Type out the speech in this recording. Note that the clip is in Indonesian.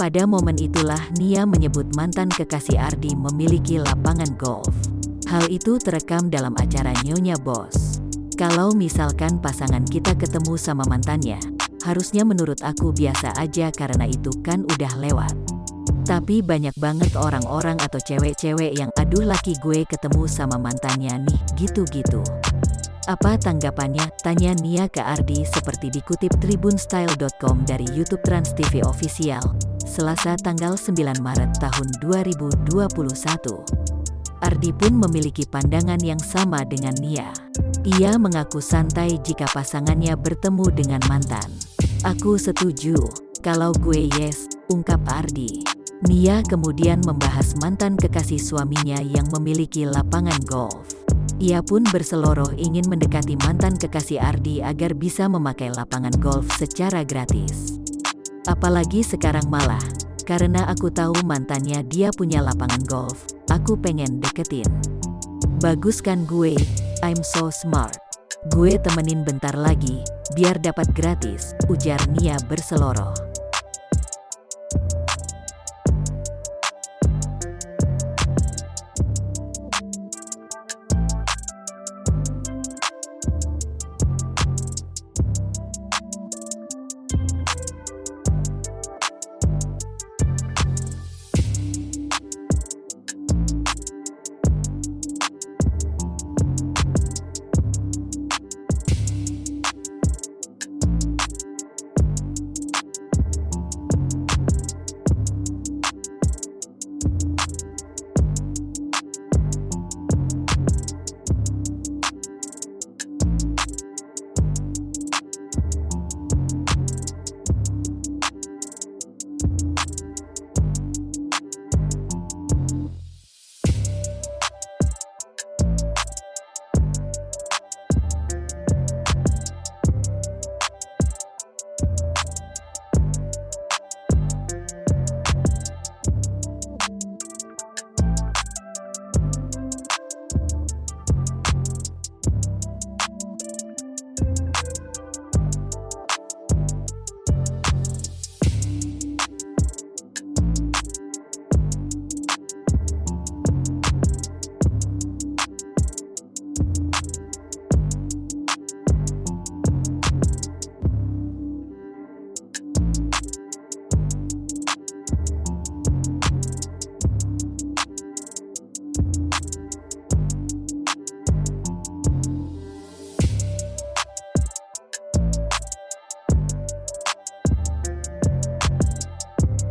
Pada momen itulah Nia menyebut mantan kekasih Ardi memiliki lapangan golf. Hal itu terekam dalam acara Nyonya Bos. Kalau misalkan pasangan kita ketemu sama mantannya, harusnya menurut aku biasa aja karena itu kan udah lewat. Tapi banyak banget orang-orang atau cewek-cewek yang aduh laki gue ketemu sama mantannya nih, gitu-gitu. Apa tanggapannya? Tanya Nia ke Ardi seperti dikutip tribunstyle.com dari YouTube Trans TV Official, Selasa tanggal 9 Maret tahun 2021. Ardi pun memiliki pandangan yang sama dengan Nia. Ia mengaku santai jika pasangannya bertemu dengan mantan. Aku setuju, kalau gue yes, ungkap Ardi. Nia kemudian membahas mantan kekasih suaminya yang memiliki lapangan golf. Ia pun berseloroh ingin mendekati mantan kekasih Ardi agar bisa memakai lapangan golf secara gratis. Apalagi sekarang malah, karena aku tahu mantannya dia punya lapangan golf, aku pengen deketin. Bagus kan gue, I'm so smart. Gue temenin bentar lagi, biar dapat gratis, ujar Nia berseloroh.